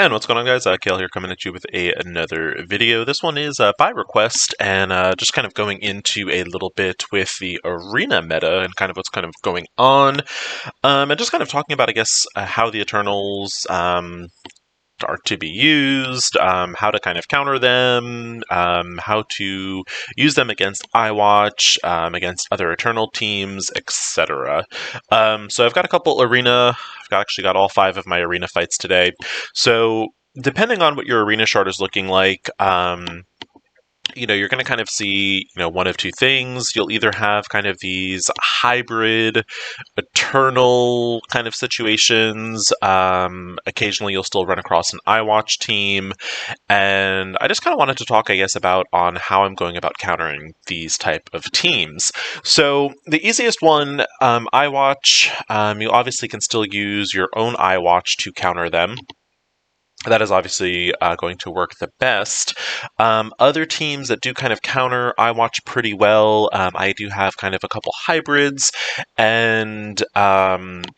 And what's going on, guys? Kale here, coming at you with another video. This one is by request, and just kind of going into a little bit with the arena meta and kind of what's kind of going on, and just kind of talking about, I guess, how the Eternals are to be used, how to kind of counter them, how to use them against Iwatch, against other Eternal teams, etc. So I've got a couple arena. I've actually got all 5 of my arena fights today. So depending on what your arena chart is looking like, you're going to kind of see, one of two things. You'll either have kind of these hybrid, eternal kind of situations. Occasionally, you'll still run across an Iwatch team. And I just kind of wanted to talk, I guess, about on how I'm going about countering these type of teams. So the easiest one, Iwatch, you obviously can still use your own Iwatch to counter them. That is obviously going to work the best. Other teams that do kind of counter Iwatch pretty well, I do have kind of a couple hybrids, and we'll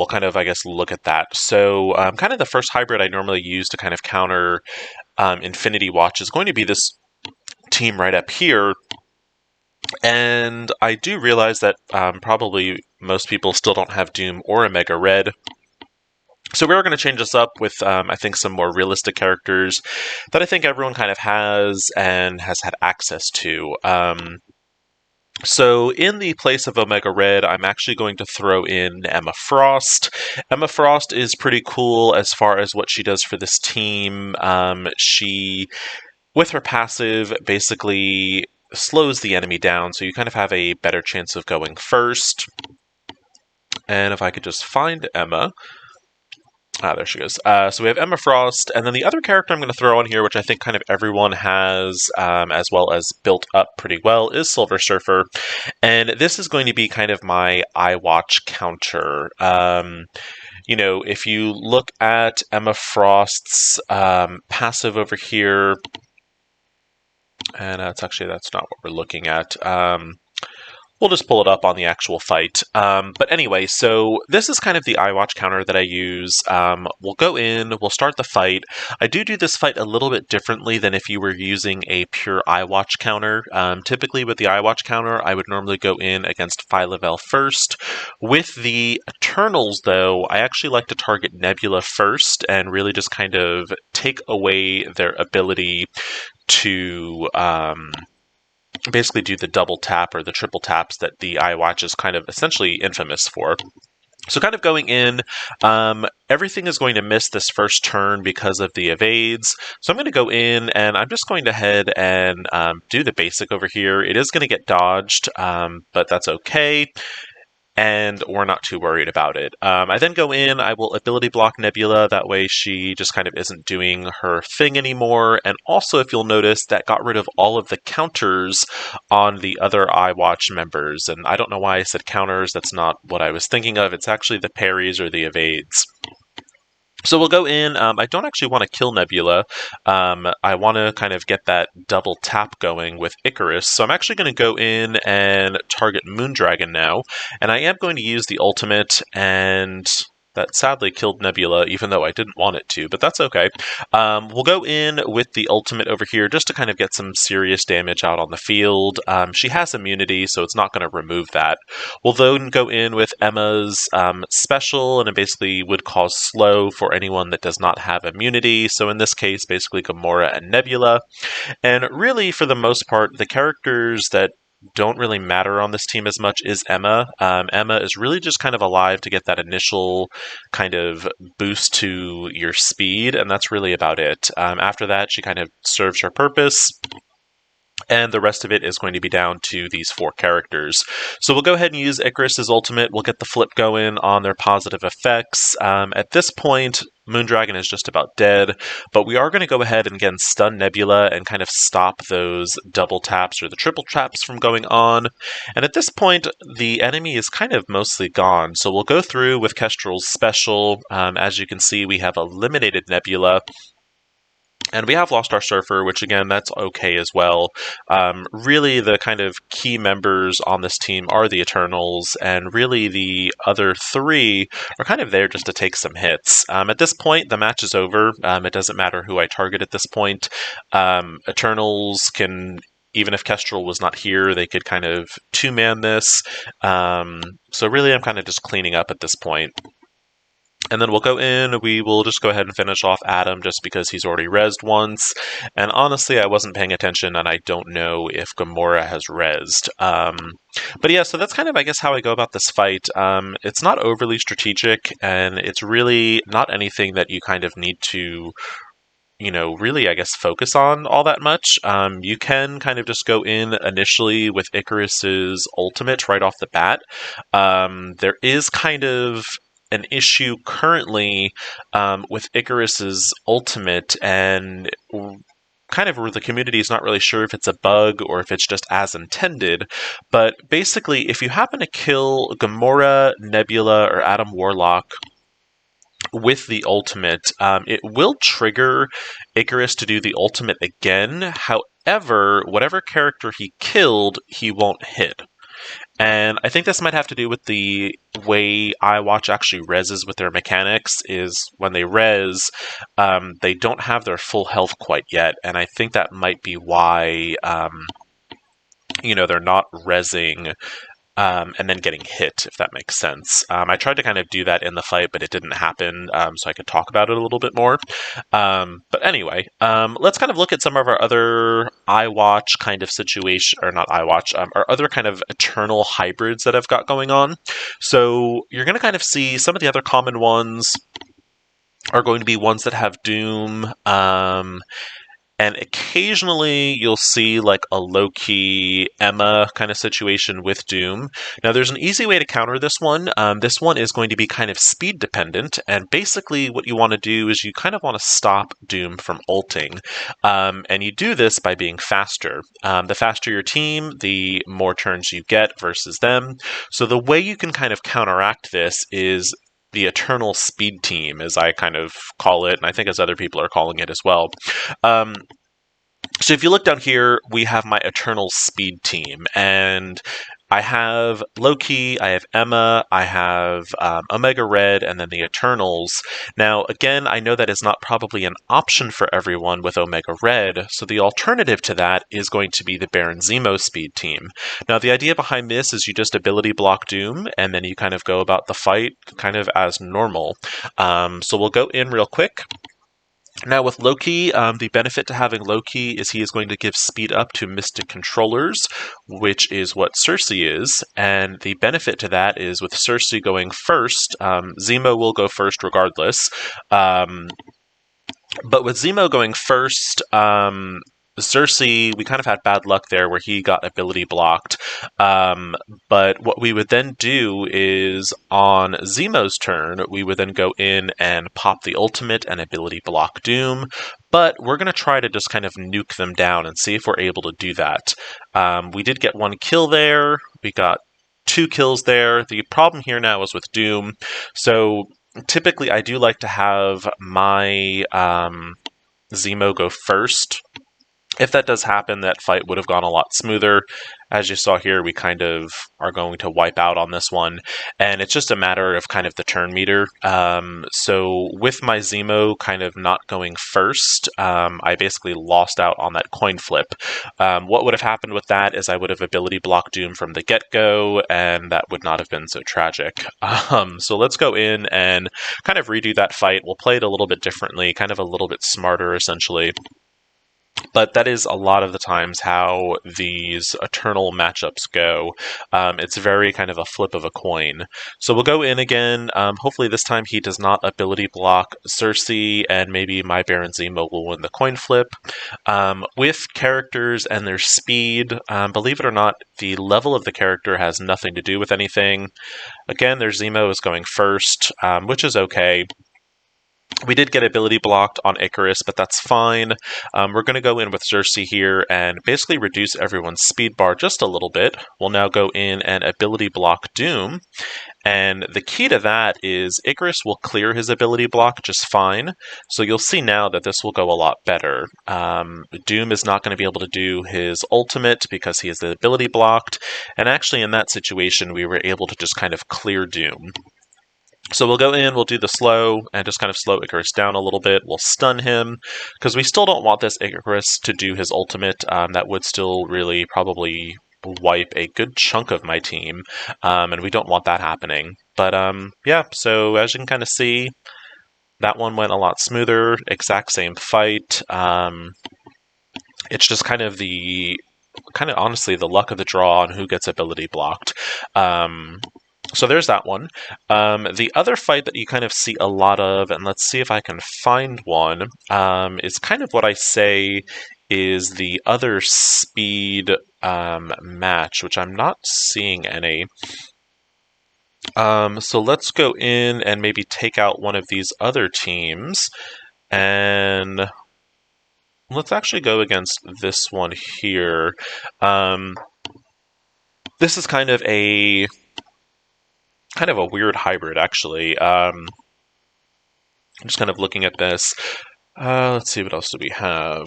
kind of, I guess, look at that. So kind of the first hybrid I normally use to kind of counter Infinity Watch is going to be this team right up here. And I do realize that probably most people still don't have Doom or Omega Red. So we're going to change this up with, I think, some more realistic characters that I think everyone kind of has and has had access to. So in the place of Omega Red, I'm actually going to throw in Emma Frost. Emma Frost is pretty cool as far as what she does for this team. She, with her passive, basically slows the enemy down, so you kind of have a better chance of going first. And if I could just find Emma... there she goes. So we have Emma Frost, and then the other character I'm going to throw on here, which I think kind of everyone has, as well as built up pretty well, is Silver Surfer. And this is going to be kind of my Iwatch counter. If you look at Emma Frost's passive over here, and that's not what we're looking at. We'll just pull it up on the actual fight. But anyway, so this is kind of the Iwatch counter that I use. We'll go in, we'll start the fight. I do this fight a little bit differently than if you were using a pure Iwatch counter. Typically with the Iwatch counter, I would normally go in against Phyla-Vell first. With the Eternals, though, I actually like to target Nebula first and really just kind of take away their ability to... basically do the double tap or the triple taps that the Iwatch is kind of essentially infamous for. So kind of going in, everything is going to miss this first turn because of the evades. So I'm going to go in and I'm just going to head and do the basic over here. It is going to get dodged, but that's okay. And we're not too worried about it. I then go in, I will ability block Nebula, that way she just kind of isn't doing her thing anymore, and also if you'll notice, that got rid of all of the counters on the other Iwatch members, and I don't know why I said counters, that's not what I was thinking of, it's actually the parries or the evades. So we'll go in, I don't actually want to kill Nebula, I want to kind of get that double tap going with Icarus, so I'm actually going to go in and target Moondragon now, and I am going to use the ultimate, and that sadly killed Nebula, even though I didn't want it to, but that's okay. We'll go in with the ultimate over here just to kind of get some serious damage out on the field. She has immunity, so it's not going to remove that. We'll then go in with Emma's special, and it basically would cause slow for anyone that does not have immunity. So in this case, basically Gamora and Nebula. And really, for the most part, the characters that don't really matter on this team as much is Emma. Emma is really just kind of alive to get that initial kind of boost to your speed, and that's really about it. After that, she kind of serves her purpose, and the rest of it is going to be down to these 4 characters. So we'll go ahead and use Icarus's ultimate. We'll get the flip going on their positive effects. At this point, Moondragon is just about dead, but we are going to go ahead and again stun Nebula and kind of stop those double taps or the triple taps from going on. And at this point, the enemy is kind of mostly gone. So we'll go through with Kestrel's special. As you can see, we have eliminated Nebula. And we have lost our Surfer, which again, that's okay as well. Really, the kind of key members on this team are the Eternals, and really the other three are kind of there just to take some hits. At this point, the match is over. It doesn't matter who I target at this point. Eternals can. Even if Kestrel was not here, they could kind of two-man this. So really, I'm kind of just cleaning up at this point. And then we'll go in, we will just go ahead and finish off Adam just because he's already rezzed once. And honestly, I wasn't paying attention and I don't know if Gamora has rezzed. But yeah, so that's kind of, I guess, how I go about this fight. It's not overly strategic and it's really not anything that you kind of need to really, I guess, focus on all that much. You can kind of just go in initially with Icarus's ultimate right off the bat. There is kind of an issue currently with Icarus's ultimate, and kind of where the community is not really sure if it's a bug or if it's just as intended. But basically, if you happen to kill Gamora, Nebula, or Adam Warlock with the ultimate, it will trigger Icarus to do the ultimate again. However, whatever character he killed, he won't hit. And I think this might have to do with the way Iwatch actually reses with their mechanics, is when they res, they don't have their full health quite yet, and I think that might be why, they're not resing and then getting hit, if that makes sense. I tried to kind of do that in the fight, but it didn't happen, so I could talk about it a little bit more. But anyway, let's kind of look at some of our other iWatch kind of situation, or not iWatch, our other kind of Eternal hybrids that I've got going on. So you're going to kind of see some of the other common ones are going to be ones that have Doom, and occasionally you'll see like a low-key Emma kind of situation with Doom. Now there's an easy way to counter this one. This one is going to be kind of speed dependent, and basically what you want to do is you kind of want to stop Doom from ulting. And you do this by being faster. The faster your team, the more turns you get versus them. So the way you can kind of counteract this is the Eternal Speed Team, as I kind of call it, and I think as other people are calling it as well. So if you look down here, we have my Eternal Speed Team, and I have Loki, I have Emma, I have Omega Red, and then the Eternals. Now, again, I know that is not probably an option for everyone with Omega Red, so the alternative to that is going to be the Baron Zemo Speed Team. Now, the idea behind this is you just ability block Doom, and then you kind of go about the fight kind of as normal. So we'll go in real quick. Now with Loki, the benefit to having Loki is he is going to give speed up to Mystic Controllers, which is what Cersei is, and the benefit to that is with Cersei going first, Zemo will go first regardless, but with Zemo going first, Cersei, we kind of had bad luck there where he got ability blocked. But what we would then do is on Zemo's turn, we would then go in and pop the ultimate and ability block Doom. But we're going to try to just kind of nuke them down and see if we're able to do that. We did get one kill there. We got 2 kills there. The problem here now is with Doom. So typically I do like to have my Zemo go first. If that does happen, that fight would have gone a lot smoother. As you saw here, we kind of are going to wipe out on this one, and it's just a matter of kind of the turn meter. So with my Zemo kind of not going first, I basically lost out on that coin flip. What would have happened with that is I would have ability blocked Doom from the get-go, and that would not have been so tragic. So let's go in and kind of redo that fight. We'll play it a little bit differently, kind of a little bit smarter, essentially. But that is a lot of the times how these Eternal matchups go. It's very kind of a flip of a coin. So we'll go in again. Hopefully this time he does not ability block Cersei, and maybe my Baron Zemo will win the coin flip. With characters and their speed, believe it or not, the level of the character has nothing to do with anything. Again, their Zemo is going first, which is okay. We did get ability blocked on Icarus, but that's fine. We're going to go in with Xerxes here and basically reduce everyone's speed bar just a little bit. We'll now go in and ability block Doom. And the key to that is Icarus will clear his ability block just fine. So you'll see now that this will go a lot better. Doom is not going to be able to do his ultimate because he has the ability blocked. And actually in that situation, we were able to just kind of clear Doom. So we'll go in, we'll do the slow, and just kind of slow Icarus down a little bit. We'll stun him, because we still don't want this Icarus to do his ultimate. That would still really probably wipe a good chunk of my team, and we don't want that happening. But yeah, so as you can kind of see, that one went a lot smoother, exact same fight. It's just kind of honestly the luck of the draw on who gets ability blocked. So there's that one. The other fight that you kind of see a lot of, and let's see if I can find one, is kind of what I say is the other speed match, which I'm not seeing any. So let's go in and maybe take out one of these other teams, and let's actually go against this one here. This is kind of a weird hybrid, actually. I'm just kind of looking at this. Let's see, what else do we have?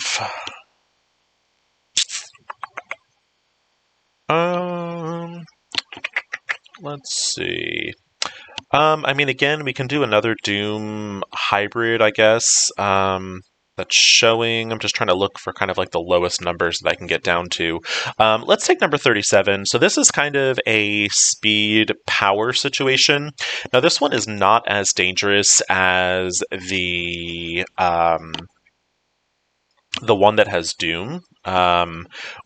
Let's see. I mean, again, we can do another Doom hybrid, I guess. That's showing. I'm just trying to look for kind of like the lowest numbers that I can get down to. Let's take number 37. So this is kind of a speed power situation. Now this one is not as dangerous as the one that has Doom.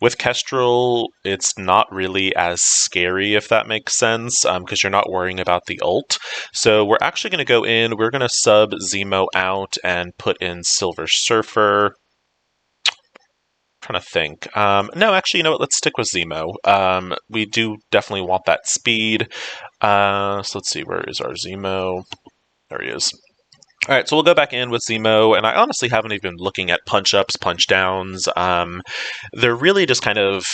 With Kestrel, it's not really as scary, if that makes sense, because you're not worrying about the ult. So we're actually going to go in, we're going to sub Zemo out and put in Silver Surfer. Trying to think. No, actually, you know what? Let's stick with Zemo. We do definitely want that speed. So let's see, where is our Zemo? There he is. All right, so we'll go back in with Zemo, and I honestly haven't even been looking at punch-ups, punch-downs. They're really just kind of,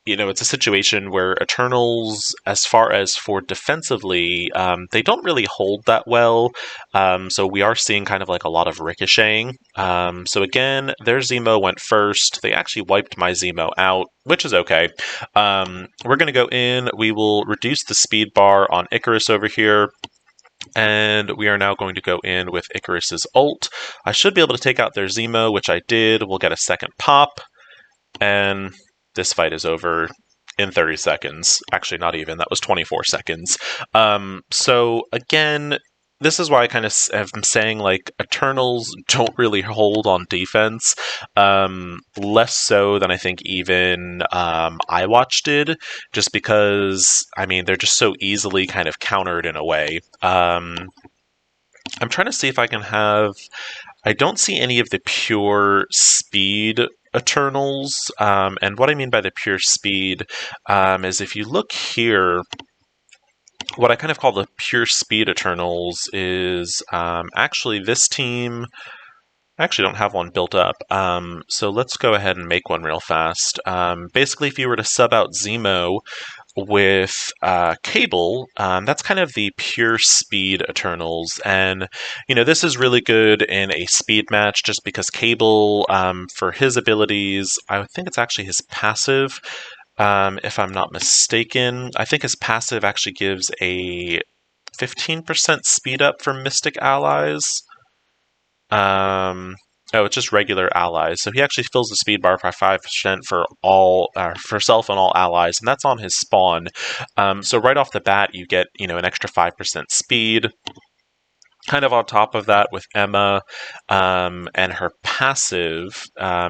it's a situation where Eternals, as far as for defensively, they don't really hold that well. So we are seeing kind of like a lot of ricocheting. So again, their Zemo went first. They actually wiped my Zemo out, which is okay. We're going to go in. We will reduce the speed bar on Icarus over here. And we are now going to go in with Icarus's ult. I should be able to take out their Zemo, which I did. We'll get a second pop. And this fight is over in 30 seconds. Actually, not even. That was 24 seconds. So, again, this is why I kind of am saying, like, Eternals don't really hold on defense. Less so than I think even Iwatch did, just because, I mean, they're just so easily kind of countered in a way. I'm trying to see if I can have... I don't see any of the pure speed Eternals, and what I mean by the pure speed is if you look here... What I kind of call the pure speed Eternals is actually this team. I actually don't have one built up, so let's go ahead and make one real fast. Basically, if you were to sub out Zemo with Cable, that's kind of the pure speed Eternals, and this is really good in a speed match just because Cable, for his abilities, I think it's actually his passive. If I'm not mistaken, I think his passive actually gives a 15% speed up for Mystic allies. Oh, it's just regular allies. So he actually fills the speed bar by 5% for all, for self and all allies, and that's on his spawn. So right off the bat, you get an extra 5% speed. Kind of on top of that with Emma and her passive,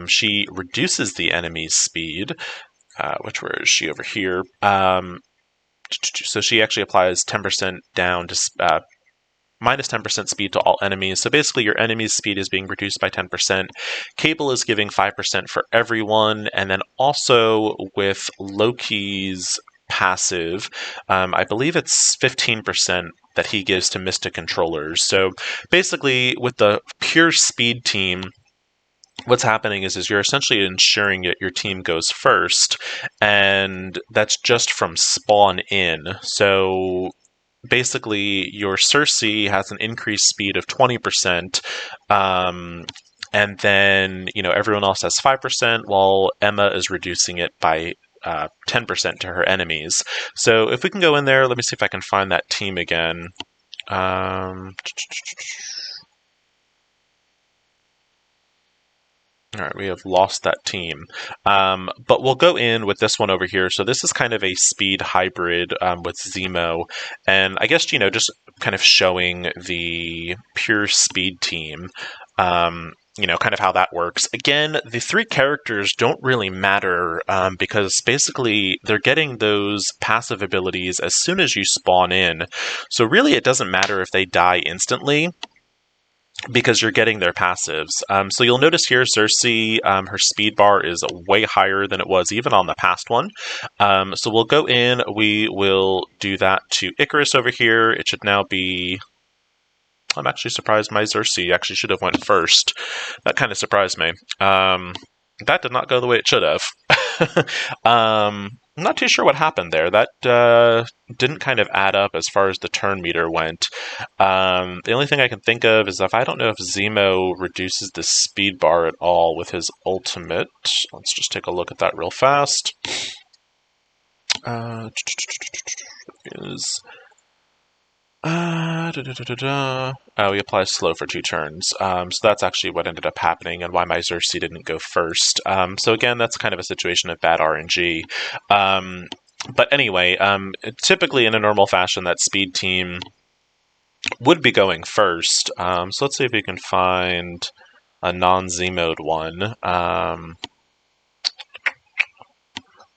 she reduces the enemy's speed. Where is she over here? So she actually applies 10% down to minus 10% speed to all enemies. So basically your enemy's speed is being reduced by 10%. Cable is giving 5% for everyone. And then also with Loki's passive, I believe it's 15% that he gives to Mystic controllers. So basically, with the pure speed team, what's happening is you're essentially ensuring that your team goes first, and that's just from spawn in. So basically, your Cersei has an increased speed of 20%, and then everyone else has 5%, while Emma is reducing it by 10% to her enemies. So if we can go in there, let me see if I can find that team again. All right, we have lost that team. But we'll go in with this one over here. So this is kind of a speed hybrid with Zemo. And I guess, just kind of showing the pure speed team, kind of how that works. Again, the three characters don't really matter because basically they're getting those passive abilities as soon as you spawn in. So really it doesn't matter if they die instantly, because you're getting their passives. So you'll notice here Cersei, her speed bar is way higher than it was even on the past one. So we'll go in, we will do that to Icarus over here. It should now be... I'm actually surprised my Cersei actually should have went first. That kind of surprised me. That did not go the way it should have. I'm not too sure what happened there. That didn't kind of add up as far as the turn meter went. The only thing I can think of is I don't know if Zemo reduces the speed bar at all with his ultimate. Let's just take a look at that real fast. Oh, he applies slow for 2 turns. So that's actually what ended up happening and why my Cersei didn't go first. So again, that's kind of a situation of bad RNG. But anyway, typically in a normal fashion, that speed team would be going first. So let's see if we can find a non-Z-mode one.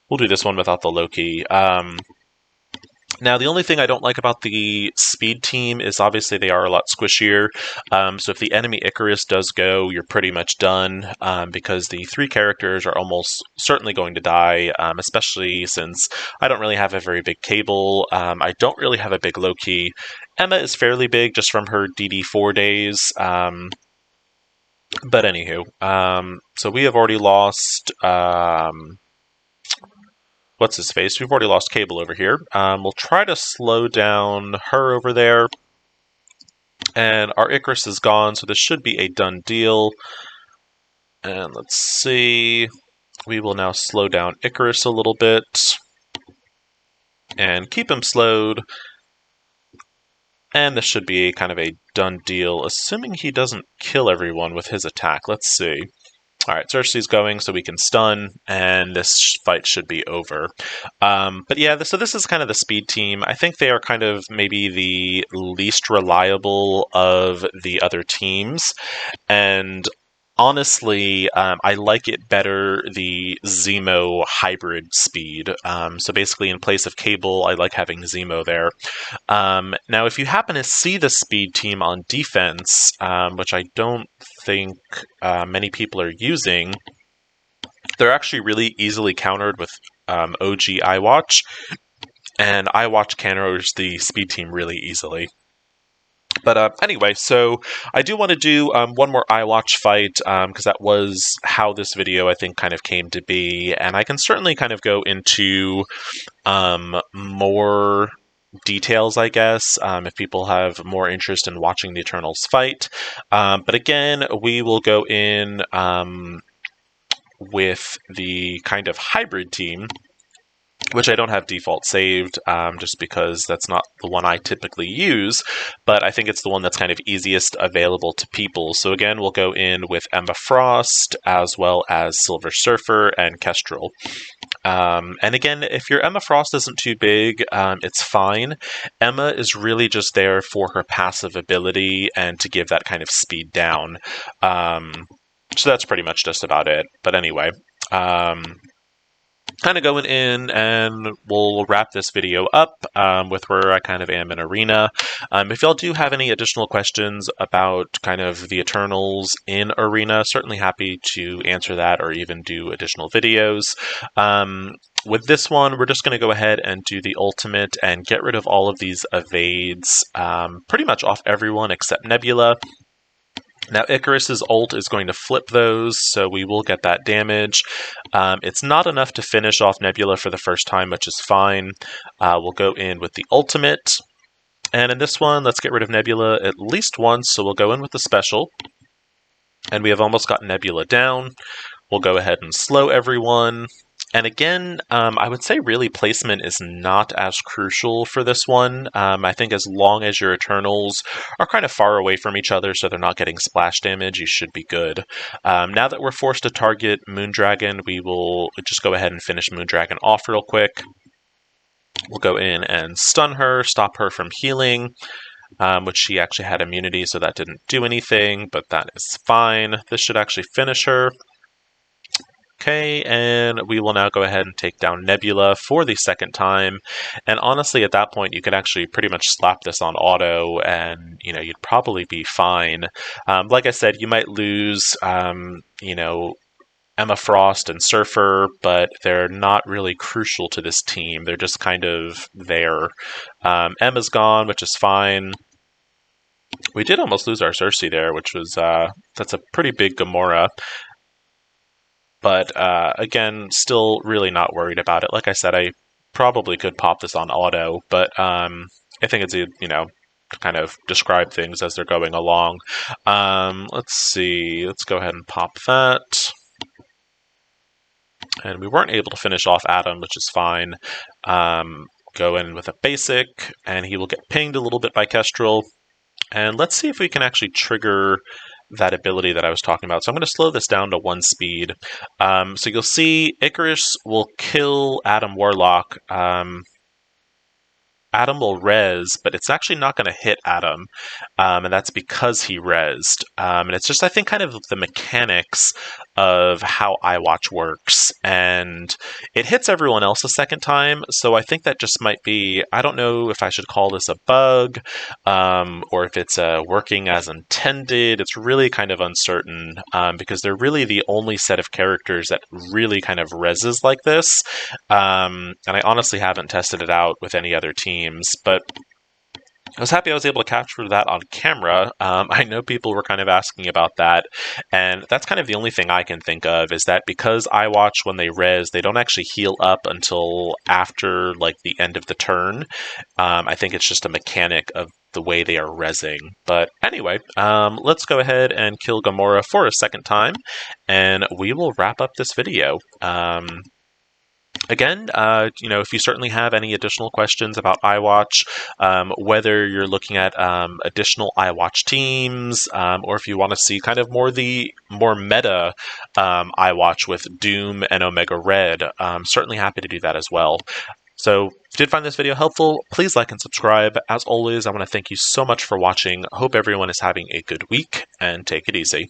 We'll do this one without the Loki. Now, the only thing I don't like about the speed team is obviously they are a lot squishier. So if the enemy Icarus does go, you're pretty much done, because the 3 characters are almost certainly going to die, especially since I don't really have a very big Cable. I don't really have a big Loki. Emma is fairly big just from her DD4 days. But anywho, so we have already lost... what's his face? We've already lost Cable over here. We'll try to slow down her over there. And our Icarus is gone, so this should be a done deal. And let's see. We will now slow down Icarus a little bit. And keep him slowed. And this should be kind of a done deal, assuming he doesn't kill everyone with his attack. Let's see. Alright, Cersei's going, so we can stun, and this fight should be over. But yeah, so this is kind of the speed team. I think they are kind of maybe the least reliable of the other teams, and honestly, I like it better, the Zemo hybrid speed. So basically, in place of Cable, I like having Zemo there. Now, if you happen to see the speed team on defense, which I don't think many people are using, they're actually really easily countered with OG Iwatch, and Iwatch counters the speed team really easily. But anyway, so I do want to do one more Iwatch fight, because that was how this video, I think, kind of came to be. And I can certainly kind of go into more details, I guess, if people have more interest in watching the Eternals fight. But again, we will go in with the kind of hybrid team, which I don't have default saved, just because that's not the one I typically use, but I think it's the one that's kind of easiest available to people. So again, we'll go in with Emma Frost, as well as Silver Surfer and Kestrel. And again, if your Emma Frost isn't too big, it's fine. Emma is really just there for her passive ability and to give that kind of speed down. So that's pretty much just about it. But anyway... kind of going in, and we'll wrap this video up with where I kind of am in Arena. If y'all do have any additional questions about kind of the Eternals in Arena, certainly happy to answer that or even do additional videos. With this one, we're just going to go ahead and do the ultimate and get rid of all of these evades pretty much off everyone except Nebula. Now, Icarus's ult is going to flip those, so we will get that damage. It's not enough to finish off Nebula for the first time, which is fine. We'll go in with the ultimate. And in this one, let's get rid of Nebula at least once, so we'll go in with the special. And we have almost got Nebula down. We'll go ahead and slow everyone. And again, I would say really placement is not as crucial for this one. I think as long as your Eternals are kind of far away from each other so they're not getting splash damage, you should be good. Now that we're forced to target Moondragon, we will just go ahead and finish Moondragon off real quick. We'll go in and stun her, stop her from healing, which she actually had immunity, so that didn't do anything, but that is fine. This should actually finish her. Okay, and we will now go ahead and take down Nebula for the second time. And honestly, at that point, you could actually pretty much slap this on auto, and you'd probably be fine. Like I said, you might lose, Emma Frost and Surfer, but they're not really crucial to this team. They're just kind of there. Emma's gone, which is fine. We did almost lose our Cersei there, which was that's a pretty big Gamora. But again, still really not worried about it. Like I said, I probably could pop this on auto, but I think it's, to kind of describe things as they're going along. Let's see. Let's go ahead and pop that. And we weren't able to finish off Adam, which is fine. Go in with a basic, and he will get pinged a little bit by Kestrel. And let's see if we can actually trigger that ability that I was talking about. So I'm going to slow this down to 1 speed. So you'll see Icarus will kill Adam Warlock. Adam will res, but it's actually not going to hit Adam, and that's because he resed. And it's just, I think, kind of the mechanics of how Iwatch works, and it hits everyone else a second time, so I think that just might be, I don't know if I should call this a bug, or if it's working as intended. It's really kind of uncertain, because they're really the only set of characters that really kind of reses like this, and I honestly haven't tested it out with any other team. But I was happy I was able to capture that on camera. I know people were kind of asking about that, and that's kind of the only thing I can think of, is that because Iwatch, when they res, they don't actually heal up until after like the end of the turn. I think it's just a mechanic of the way they are resing. But anyway, let's go ahead and kill Gamora for a second time, and we will wrap up this video. Again, if you certainly have any additional questions about Iwatch, whether you're looking at additional Iwatch teams, or if you want to see kind of more meta Iwatch with Doom and Omega Red, certainly happy to do that as well. So if you did find this video helpful, please like and subscribe. As always, I want to thank you so much for watching. Hope everyone is having a good week, and take it easy.